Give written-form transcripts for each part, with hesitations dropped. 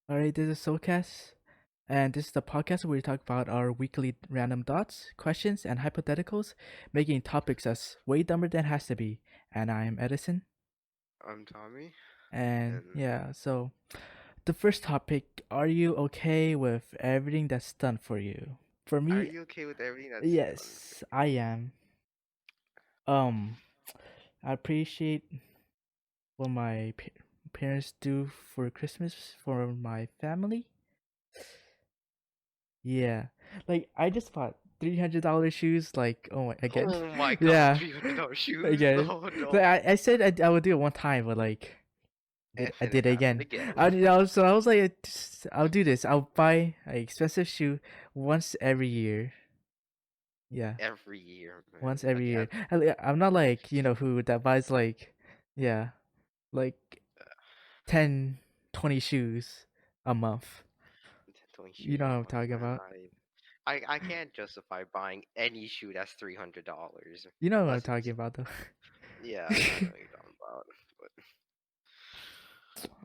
All right, this is SULCast, and this is the podcast where we talk about our weekly random thoughts, questions, and hypotheticals, making topics as way dumber than it has to be. And I'm Edison. I'm Tommy, And and yeah, so the first topic: Are you okay with everything that's done for you? For are me, you okay with everything that's done for yes, I am. Um, I appreciate what my parents do for Christmas for my family. Yeah, like I just bought $300 shoes. Like, oh my, you? again, Oh my god, yeah, $300 shoes? again. Oh Like no. I said I would do it one time, but like I And it did it happened again. again. So I was like, I'll do this. I'll buy an expensive shoe once every year. Yeah, Every year, man. once every Okay, year. I'm not like who that buys like yeah like 10, 20 shoes a month. 20 You shoes know a what I'm month, talking man. about. I can't justify buying any shoe that's $300. You know what I'm That's talking about though. yeah, I know what you're talking about, but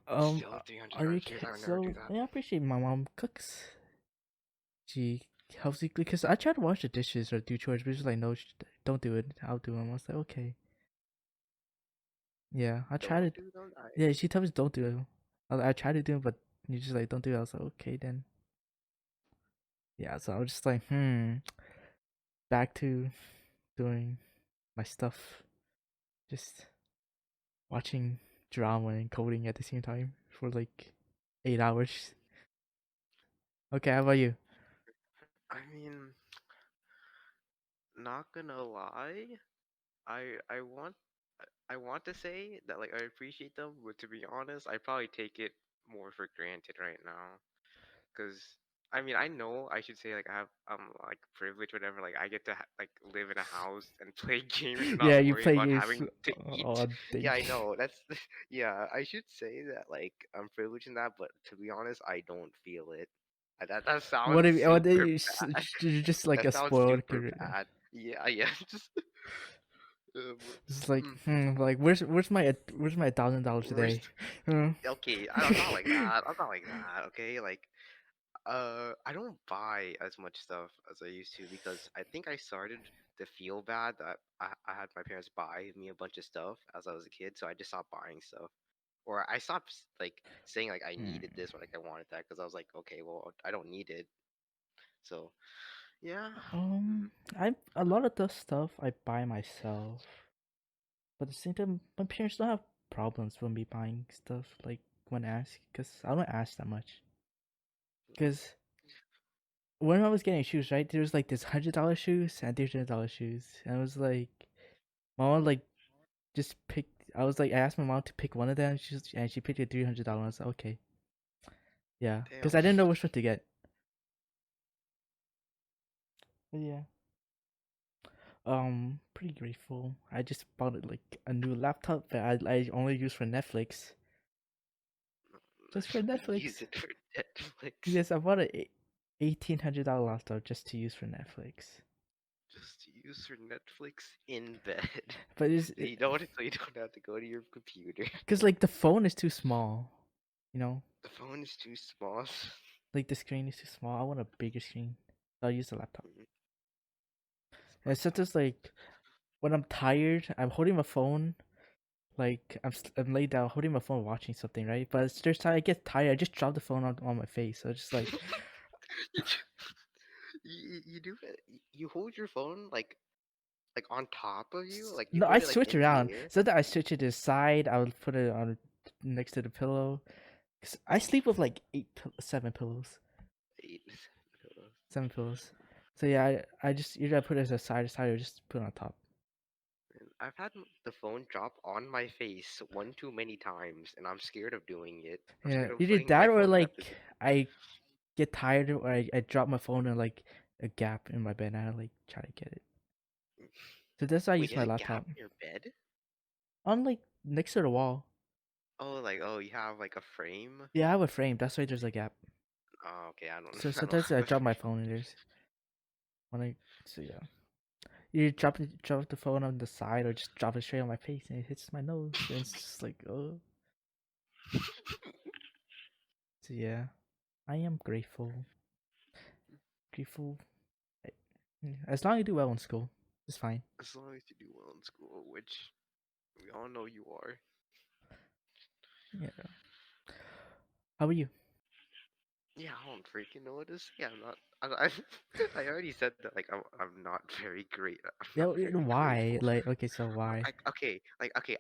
Um, still are you $300 shoes. I okay? would never do So that. yeah, I appreciate my mom cooks. She helps me because I try to wash the dishes or do chores, but she's like, no, don't do it. I'll do them. I was like, okay. Yeah, I try Don't to. do them. Yeah, she tells me don't do it. I try to do it, but you just like don't do it. I was like, okay then. Yeah, so I was just like, back to doing my stuff, just watching drama and coding at the same time for like 8 hours. Okay, how about you? I mean, not gonna lie. I want I want to say that like I appreciate them, but to be honest, I probably take it more for granted right now. Cause I mean I know I should say like I'm like privileged whatever. Like I get to like live in a house and play games and Yeah, not you worry play about games having to eat. all day. Yeah, I know that's yeah. I should say that like I'm privileged in that, but to be honest, I don't feel it. That What sounds if what super if bad. you're just like That a sounds spoiled super kid? bad. Yeah, yeah. Just It's like, mm, like where's my $1,000 where's today? Uh, okay, I'm not like that. I'm not like that. Okay, like I don't buy as much stuff as I used to because I think I started to feel bad that I had my parents buy me a bunch of stuff as I was a kid, so I just stopped buying stuff. Or I stopped like saying like I needed hmm. this or like I wanted that because I was like, okay, well I don't need it. So yeah, mm, I a lot of the stuff I buy myself, but at the same time, my parents don't have problems when me buying stuff like when asked, cause I don't ask that much. Cause when I was getting shoes, right, there was like this $100 shoes and $300 shoes, and I was like, my mom like just picked. I was like, I asked my mom to pick one of them, and she picked a $300. I was like, okay, yeah, cause damn. I didn't know which one to get. But yeah. Pretty grateful. I just bought it like a new laptop that I only use for Netflix. Just for Use Netflix. it for Netflix. Yes, I bought a $1,800 laptop just to use for Netflix. Just use for Netflix in bed. But it's So you don't have to go to your computer. because like the phone is too small, you know. The phone is too small. Like the screen is too small. I want a bigger screen. So I'll use the laptop. Mm, And sometimes like when I'm tired, I'm holding my phone. Like I'm laid down holding my phone watching something, right? But there's time I get tired. I just drop the phone on my face. So it's just like you, you do it. You hold your phone like on top of you, like you no, I hold it like switch in the around. air. Sometimes I switch it to the side. I would put it on next to the pillow. 'Cause I sleep with like 7 pillows. Eight. 7 pillows. So yeah, I just either I put it as a side to side or just put it on top. I've had the phone drop on my face one too many times, and I'm scared of doing it. I'm Yeah, scared of either putting my that or phone in that like position. I get tired or I drop my phone in like a gap in my bed and I like try to get it. So that's why I Wait, use there's my a gap laptop. in your bed? On like next to the wall. Oh, like oh, you have like a frame? Yeah, I have a frame. That's why there's a gap. Oh, okay, I don't, So I don't sometimes I have a drop my frame. phone in there. When I so yeah. You drop the phone on the side or just drop it straight on my face and it hits my nose and it's just like oh So yeah, I am grateful. Grateful. As long as you do well in school, it's fine. As long as you do well in school, which we all know you are. Yeah. How about you? Yeah, I don't freaking know what to say. I'm not. I already said that. Like, I'm not very great. I'm Yeah. not very Why? grateful. Like, okay, so why? Okay.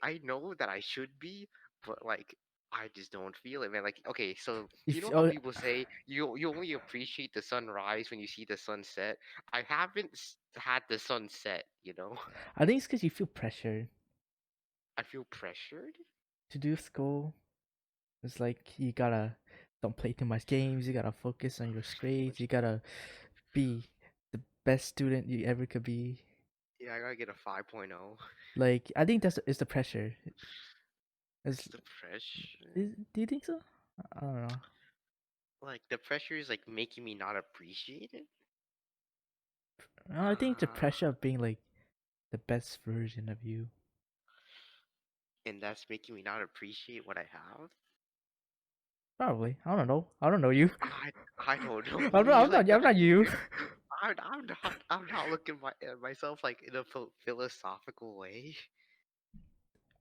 I know that I should be, but like, I just don't feel it, man. Like, okay, so you If know how oh, people say you only appreciate the sunrise when you see the sunset. I haven't had the sunset. You know, I think it's because you feel pressured I feel pressured. to do school. It's like you gotta don't play too much games. You gotta focus on your grades. Much. You gotta be the best student you ever could be. Yeah, I gotta get a 5.0. Like I think that's it's the pressure. Is, It's the pressure. do you think so? I don't know. Like the pressure is like making me not appreciate it. I think the Uh, pressure of being like the best version of you. and that's making me not appreciate what I have. Probably. I don't know. I don't know you. I I don't know I'm not. you I'm not. like I'm not you. I'm not looking at myself like in a philosophical way.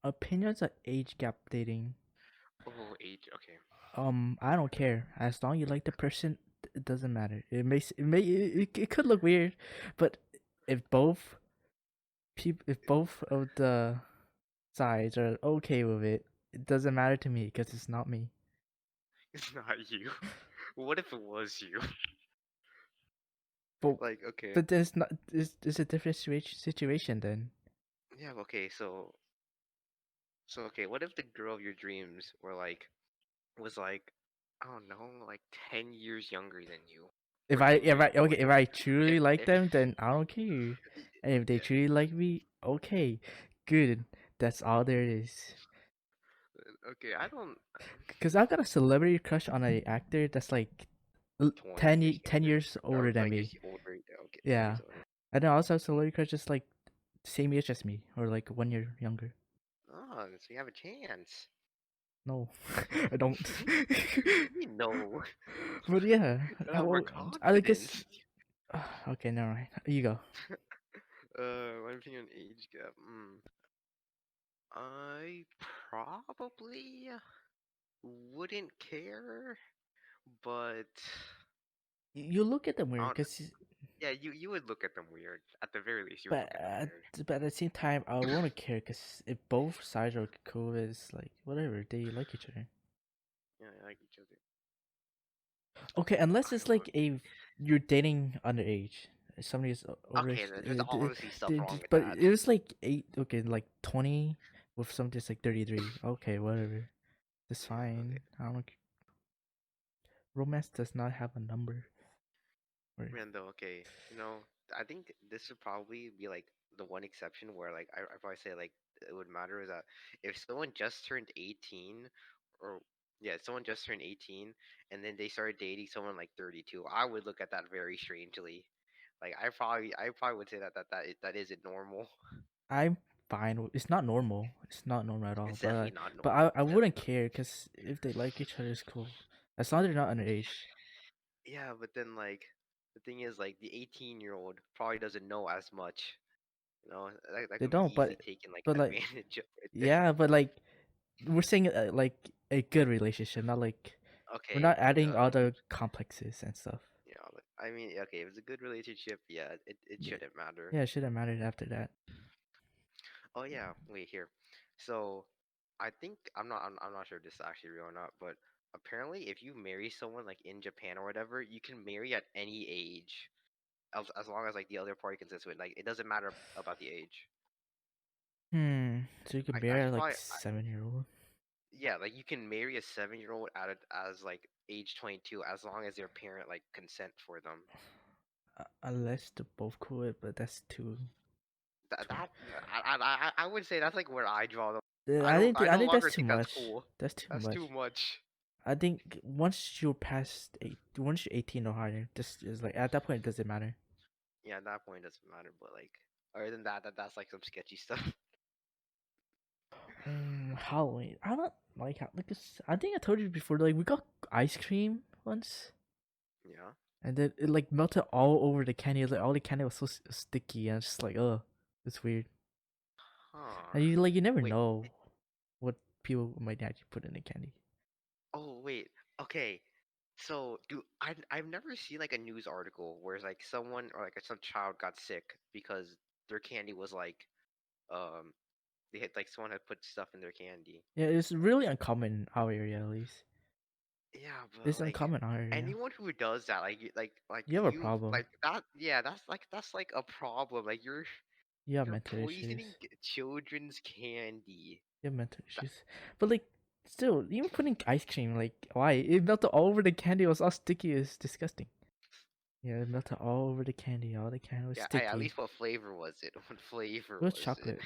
Opinions on age gap dating. Oh, age. Okay. I don't care. As long as you like the person, it doesn't matter. It could look weird, but if both if both of the sides are okay with it, it doesn't matter to me because it's not me. It's not you. What if it was you? But Like, okay. but there's not. There's a different situation then. Yeah, okay, so okay, what if the girl of your dreams was like, I don't know, like 10 years younger than you, or 10 If years I okay, if older? I truly like If, them, then I don't care. And if they yeah, truly like me, okay, good. That's all there is. okay, I don't Cause I got a celebrity crush on a actor that's like 20 years 10 younger, years or older than 10 years me. older. Yeah, okay, 10 Yeah, years older. and then I also have a celebrity crush just like same age as me or like 1 year younger. Oh, so you have a chance. No, I don't. What do you mean no? But yeah, You have more I guess. confidence. Okay, never mind. You go. My opinion on age gap. I probably wouldn't care, but You look at them I weird, don't know. cause Yeah, you would look at them weird. At the very least, you would but look at them weird. but at the same time, I want to care, cause if both sides are cool, it's like whatever they like each other. Yeah, I like each other. Okay, unless I it's don't. like a you're dating underage, somebody is older. Okay, there's obviously stuff wrong with But that. it was like 8. Okay, like 20 with something that's like 33. Okay, whatever. That's Yeah, okay. fine. I don't. Romance does not have a number. Or Man, though, okay, I think this would probably be like the one exception where like I probably say like it would matter is that if someone just turned 18, or yeah, someone just turned 18 and then they started dating someone like 32, I would look at that very strangely. Like I probably would say that isn't normal. I'm fine. It's not normal. It's not normal at all. It's definitely not But normal. I It's definitely wouldn't not. care because if they like each other, it's cool. As long as they're not underage. Yeah, but then like the thing is like the 18-year-old probably doesn't know as much. That They can be don't. easily taken like Like advantage of right there. yeah, but like we're saying like a good relationship, not like we're Okay, not adding other complexes and stuff. I mean, okay, if it's a good relationship, yeah, it Yeah, shouldn't matter. yeah, it shouldn't matter after that. Oh yeah, wait here. So, I think I'm not sure if this is actually real or not, but apparently, if you marry someone like in Japan or whatever, you can marry at any age, as long as like the other party consents to it. Like it doesn't matter about the age. So you can I bear should like probably 7-year-old, yeah, like you can marry a 7-year-old as like age 22 as long as their parent like consent for them. unless they're both cool. But that's That too. that I would say that's like where I draw the. I I no think that's longer too think that's much. cool. That's too That's too much. much. I think once you're 18 or higher, just is like at that point it doesn't matter. Yeah, at that point it doesn't matter. But like, other than that's like some sketchy stuff. Halloween. I don't like how like I think I told you before. Like we got ice cream once, Yeah. and then it like melted all over the candy. Like all the candy was so sticky, and it's just like, oh, it's weird. Huh. And you never Wait. know what people might actually put in the candy. Oh wait. Okay. So, do I've never seen like a news article where it's like someone or like some child got sick because their candy was like um they had like someone had put stuff in their candy. Yeah, it's really uncommon in our area at least. Yeah, It's but like uncommon in our area. anyone who does that, like You have a you problem. like that, yeah, that's like a problem. Like You have you're mental issues. poisoning children's candy. You have mental That, issues. But like, still, even putting ice cream, like, why? It melted all over the candy. It was all sticky. It's disgusting. Yeah, it melted all over the candy. All the candy was yeah, at sticky. least what flavor was it? What flavor It was was it? chocolate.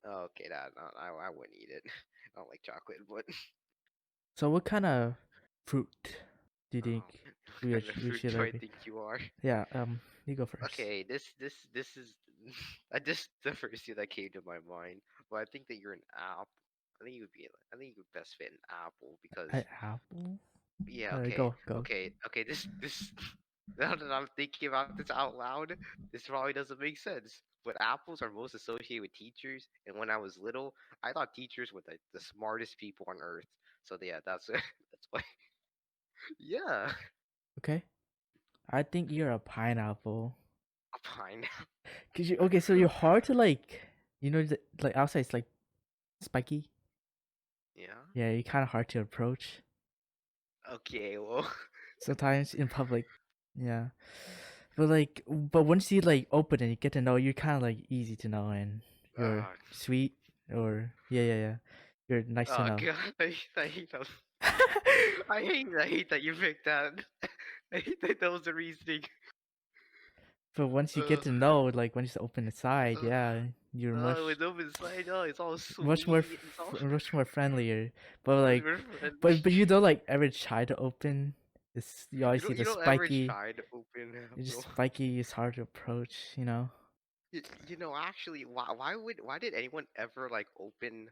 Okay, that no, I wouldn't eat it. I don't like chocolate, but So what kind of fruit do you think oh, what kind of we fruit should do I be? think you are? Yeah, you go first. Okay, this is just the first thing that came to my mind. But I think that you're an apple. I think you would best fit an apple because An apple? yeah, Go. okay. This now that I'm thinking about this out loud, this probably doesn't make sense. But apples are most associated with teachers, and when I was little, I thought teachers were the smartest people on earth. So yeah, that's that's why. Yeah, Okay. I think you're a pineapple. a pineapple. Okay, so you're hard to like, like outside it's like spiky. Yeah. Yeah, you're kind of hard to approach. Okay. Well. Sometimes in public. Yeah. But once you like open it, you get to know you're kind of like easy to know, and you're Uh, sweet, or yeah. You're nice to oh know. god, I hate that. I hate that you picked that. I hate that that was the reasoning. But once you get Uh, to know, like once you open the side, uh, yeah, you're oh, with open side, oh, it's all sweet. It's all much more friendlier. But much like, more friendly. but you don't like ever try to open. It's you always see the You don't ever spiky. try to open It's just apple. spiky. It's hard to approach. You know. You know, actually, why did anyone ever like open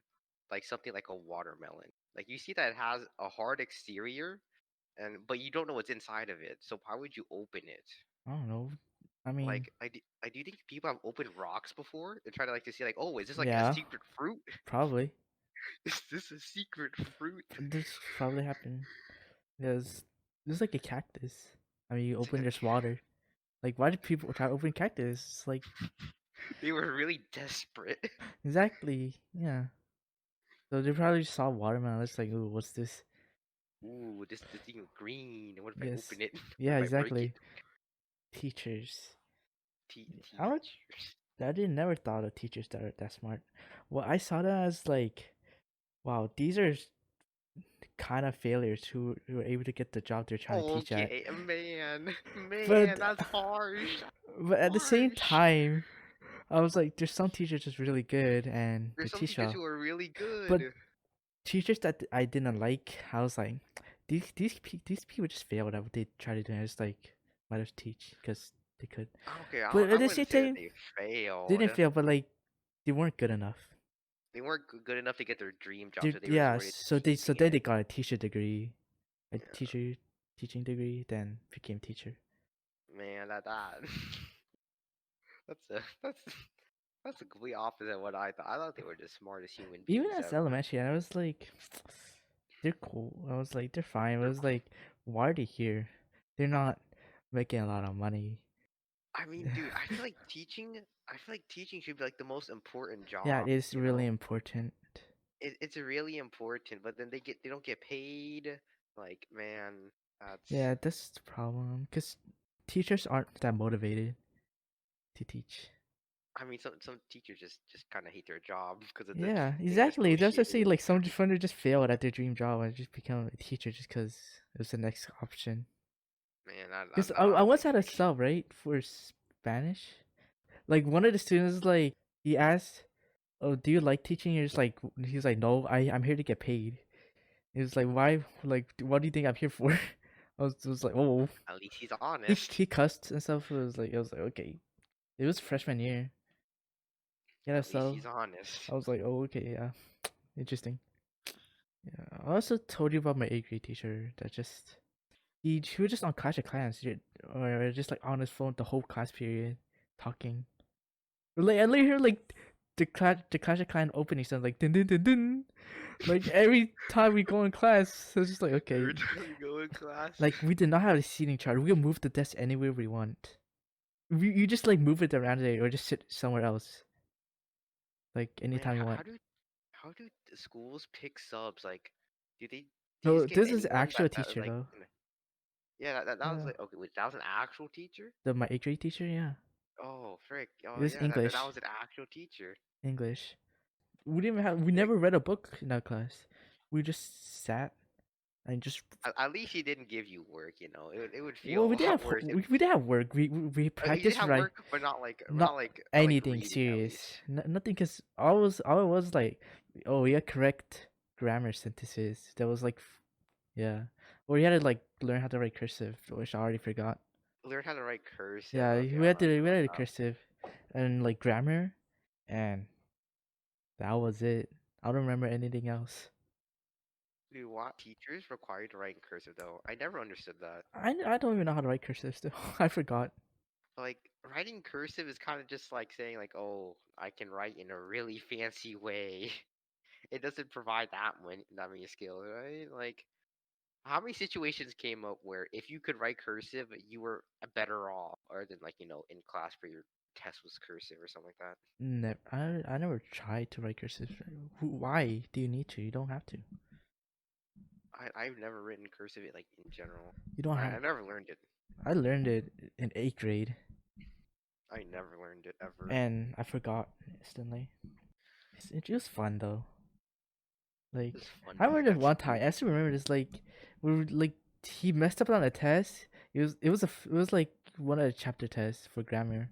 like something like a watermelon? Like you see that it has a hard exterior, and but you don't know what's inside of it. So why would you open it? I don't know. I mean, I do think people have opened rocks before and try to like to see like, oh, is this like a yeah, secret fruit? probably. Is this a secret fruit? This probably happened. There's There's like a cactus. I mean, you It's open like there's water. Like, why did people try to open cactus? It's like they were really desperate. exactly, yeah. So they probably just saw watermelon. It's like, ooh, what's this? Ooh, this thing is green. What if I Yes, open it? What yeah, if I break it? exactly. Teachers. I don't. Teachers. I didn't never thought of teachers that are that smart. Well, I saw that as like, wow, these are kind of failures who are able to get the job they're trying to teach at. Okay, man, But man, that's harsh. That's but at the same harsh. time, I was like, there's some teachers just really good and they There's some teach teachers well. who are really But good. teachers that I didn't like, I was like, these people just failed at what they try to do. I just like let us teach because they could. Okay, But at I the wouldn't same say that time, they they failed. didn't fail, but like they weren't good enough. They weren't good enough to get their dream job, so they Yeah, resorted to so teaching then they it. got a teacher degree, a Yeah, teaching degree, then became teacher. man, that that's a that's a complete opposite of what I thought. I thought they were the smartest human Even beings as ever. elementary, I was like, they're cool. I was like, they're fine. I They're was like, why are they here? They're not making a lot of money. I mean, dude, I feel like teaching should be like the most important Yeah, it job, is you really know? important. It's really important, but then they don't get paid. Like, man, that's Yeah, that's the problem. Because teachers aren't that motivated to teach. I mean, some teachers just kind of hate their job because of the Yeah, things exactly. That's what I associated say. with Like it. some friend just failed at their dream job and just become a teacher just because it was the next option. Man, Because I I don't once think had a they. sub right for Spanish. Like one of the students, like he asked, "Oh, do you like teaching?" He's like, "No, I'm here to get paid." He was like, "Why? Like, what do you think I'm here for?" I was like, "Oh." At least he's He honest. he cussed and stuff. I was like, okay. It was freshman year. Yeah, At least so he's honest. I was like, oh, okay, yeah, interesting. Yeah, I also told you about my eighth grade teacher that just he was just on Clash of Clans, or just like on his phone the whole class period, talking. Like I literally heard like the Clash of Clan opening sound like dun dun dun dun. Like every time we go in class, so it's just like okay, Every time we go in class. like we did not have a seating chart. We can move the desk anywhere we want. You just like move it around there or just sit somewhere else, like Man, anytime you want. how do the schools pick subs? Like, do they do you No, just get this is anyone actual that teacher like though. yeah that was Yeah, like okay wait that was an actual teacher? the my eighth grade teacher. Yeah, Oh frick it oh was yeah that English. was an actual teacher. English. We didn't even have. We Like never read a book in that class. We just sat and just. at least he didn't give you work, you know. It would feel Well, a lot worse if we did have work. We you did practiced have right. work, but Not not like anything reading at serious. least. Nothing. Cause all it was like, oh, yeah, correct grammar sentences. That was like, yeah. Or you had to like learn how to write cursive, which I already forgot. Learn how to write cursive. Yeah, Okay, I remember we had to that. cursive, and like grammar, and that was it. I don't remember anything else. Dude, why teachers required to write in cursive though? I never understood that. I don't even know how to write cursive still. I forgot. Like writing cursive is kind of just like saying like, "Oh, I can write in a really fancy way." It doesn't provide that many skills, right? Like, how many situations came up where if you could write cursive, you were better off, other than like in class where your test was cursive or something like that? Never, I never tried to write cursive. Why do you need to? You don't have to. I've never written cursive like in general. You don't have. I never learned it. I learned it in eighth grade, I never learned it ever. and I forgot instantly. It was fun though. Like It was fun I remember this back one time. I still remember this. Like we were like he messed up on a test. It was like one of the chapter tests for grammar.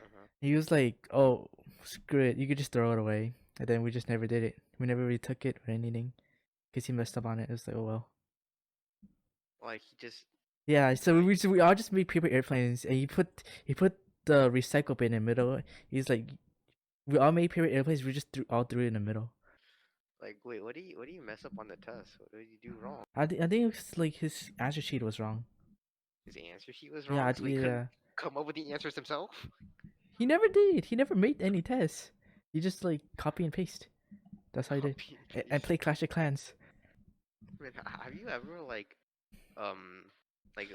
then. He was like, "Oh, screw it. You could just throw it away." And then we just never did it. We never really took it or anything because he messed up on it. It was like, oh well. Like he just Yeah. So I we all just made paper airplanes, and he put the recycle bin in the middle. He's like, we all made paper airplanes. We just threw it in the middle. like wait, what do you mess up on the test? What did you do wrong? I think it was like his answer sheet was wrong. His answer sheet was Yeah, wrong, so he couldn't yeah. come up with the answers himself. He never did. He never made any tests. He just like copy and paste. That's how he did. Copy and And paste. play Clash of Clans. Man, have you ever um like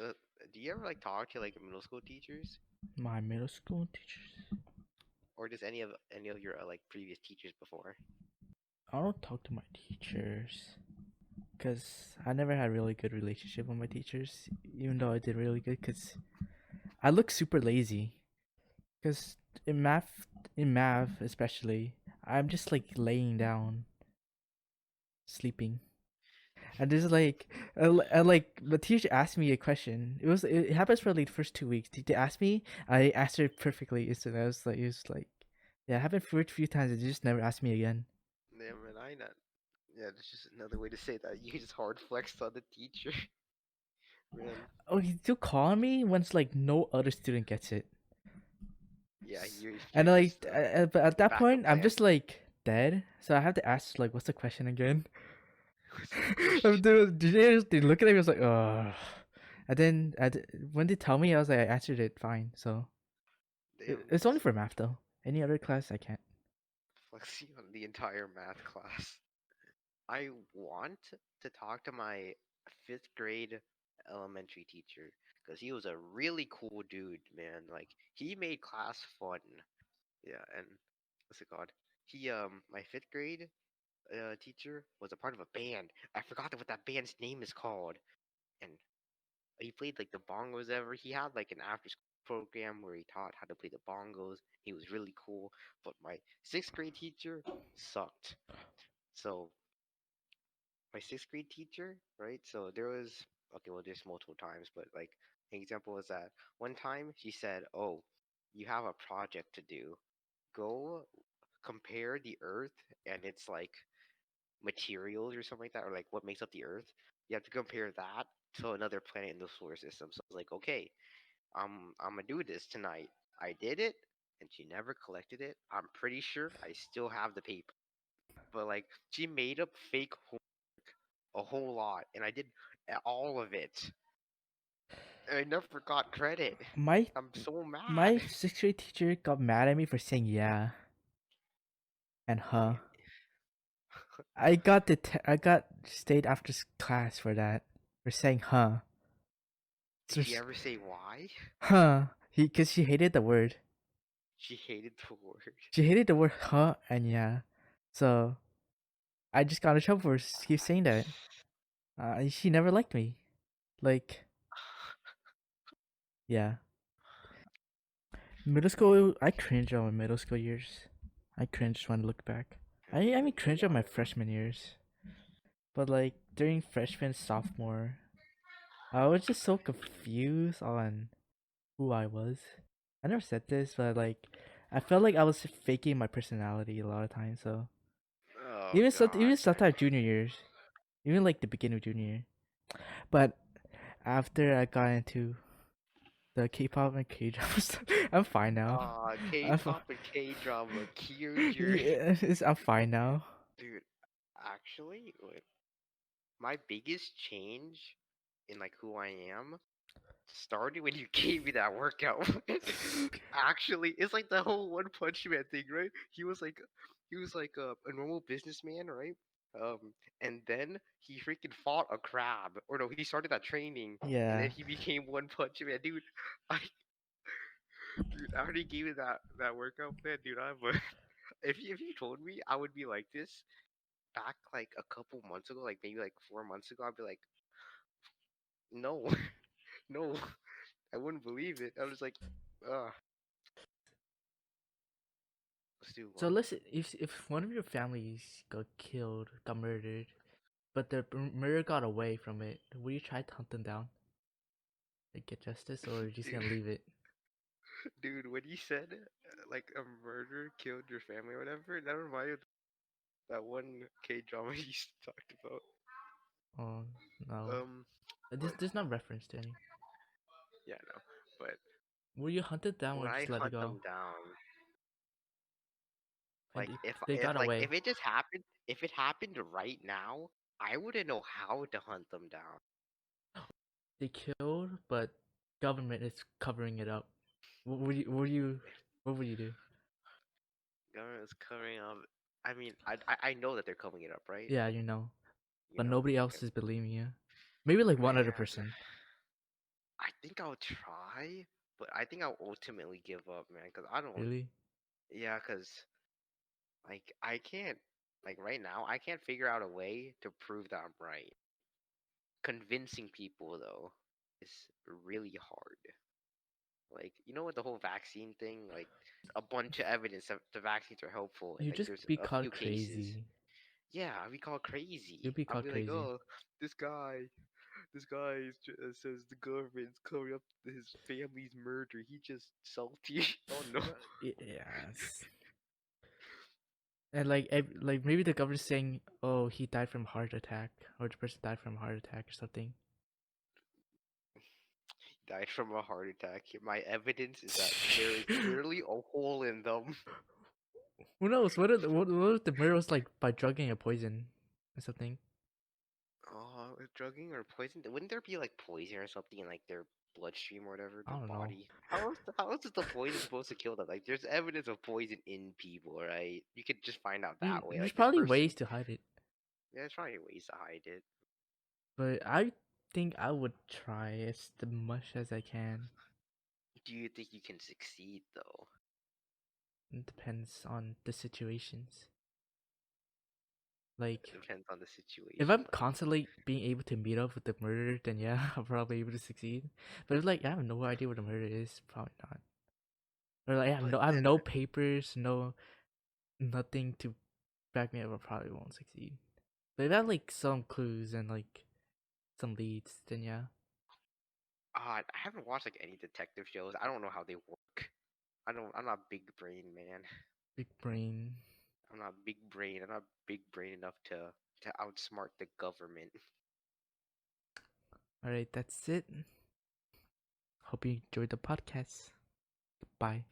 do you ever like talk to like middle school teachers My middle school teachers. or just any of your like previous teachers before? I don't talk to my teachers because I never had a really good relationship with my teachers, even though I did really good. Because I look super lazy. Because in math especially, I'm just like laying down, sleeping. And this is like, like the teacher asked me a question. It happens for like the first 2 weeks. They asked me, I answered perfectly. So it was like, yeah, it happened for a few times. They just never asked me again. Yeah, man, I not. Yeah, that's just another way to say that. You just hard flexed on the teacher, man. Oh, he's still calling me when it's like no other student gets it. Yeah, And you're just but at that backup point, I'm plan. just like dead. So I have to ask like, what's the question again? What's the question? They look at me. I was like, oh. And then when they tell me, I was like, I answered it fine. So Damn, it's only for math though. Any other class, I can't. flexing on the entire math class. I want to talk to my fifth grade elementary teacher because he was a really cool dude, man. Like he made class fun. Yeah, and what's it called? He my fifth grade teacher was a part of a band. I forgot what that band's name is called. And he played like the bongos ever. He had like an after school program where he taught how to play the bongos. He was really cool. But my sixth grade teacher sucked. So my sixth grade teacher, right? So there was okay, well there's multiple times, but like an example was that one time she said, "Oh, you have a project to do. Go compare the Earth and its like materials or something like that, or like what makes up the Earth. You have to compare that to another planet in the solar system." So I was like, "Okay, I'm gonna do this tonight." I did it, and she never collected it. I'm pretty sure I still have the paper, but like she made up fake a whole lot, and I did all of it. And I never got credit. My I'm so my mad. sixth grade teacher got mad at me for saying yeah and I huh. mean, I got stayed after class for that, for saying huh. did So she ever say why? huh. Cause she hated the word. She hated the word. She hated the word huh and yeah. So I just got in trouble for keep saying that. She never liked me. Like yeah. Middle school, I cringe on my middle school years. I cringe when I look back. I mean cringe on my Why? freshman years. But like during freshman sophomore, I was just so confused on who I was. I never said this, but like I felt like I was faking my personality a lot of times. So Oh God. even sometimes junior years, even like the beginning of junior year. But after I got into the K-pop and K-drama stuff, I'm fine now. I'm K-pop and K-drama cured your yeah, I'm fine now. dude. Actually, wait, my biggest change in like who I am started when you gave me that workout. Actually, it's like the whole One Punch Man thing, right? He was like a normal businessman, right? Um, and then he freaking fought a crab, or no, he started that training, and then Yeah. he became One Punch Man, dude. I, dude, after he gave me that workout plan, dude, if you told me I would be like this back like a couple months ago, like maybe like 4 months ago, I'd be like, no, no, I wouldn't believe it. I was like, let's do So one. listen, if one of your families got killed, got murdered, but the murder got away from it, will you try to hunt them down, like get justice, or are you just Dude, gonna leave it? dude, when you said like a murder killed your family or whatever, that reminded that one K drama you talked about. Oh no, Um, but there's no reference to any. yeah, no, but Will you hunt it down would or I just let it hunt go? them down? And Like if they if got like away. if it happened right now, I wouldn't know how to hunt them down. They killed, but government is covering it up. What would you do? Government is covering up. I mean, I know that they're covering it up, right? Yeah, Like you know, you but know, nobody else is believing you. Maybe like one other man. person. I think I'll try, but I think I'll ultimately give up, man. Cause I don't. Really? Yeah, cause like I can't. Like right now, I can't figure out a way to prove that I'm right. Convincing people though is really hard. Like you know, with the whole vaccine thing, like a bunch of evidence that the vaccines are helpful, and You like just there's be a called few cases. crazy. Yeah, I'd be called You'll crazy. be I'll called be like, crazy. oh, this guy, says the government's covering up his family's murder. He just salty. Oh no. Yes. And like like maybe the government's saying, "Oh, he died from heart attack," or the person died from heart attack or something. Died from a heart attack. My evidence is that there is literally a hole in them. Who knows? What if the murder was like by drugging a poison or something? Oh, drugging or poison? Wouldn't there be like poison or something in like their bloodstream or whatever, I their don't know. body? How else is the poison supposed to kill them? Like, there's evidence of poison in people, right? You could just find out that way. There's Like, this probably person, ways to hide it, yeah, there's probably ways to hide it. but I think I would try as much as I can. Do you think you can succeed though? It depends on the situations. It Like depends on the if situation. I'm Like, constantly being able to meet up with the murderer, then yeah, I'm probably able to succeed. But if like I have no idea what the murder is, probably not. Or like but I have then, no papers, nothing to back me up, I probably won't succeed. But if I have like some clues and like some leads, then yeah. I haven't watched like any detective shows. I don't know how they work. I don't. I'm not big brain, man. Big brain. I'm not big brain. I'm not big brain enough to outsmart the government. Alright, that's it. Hope you enjoyed the podcast. Bye.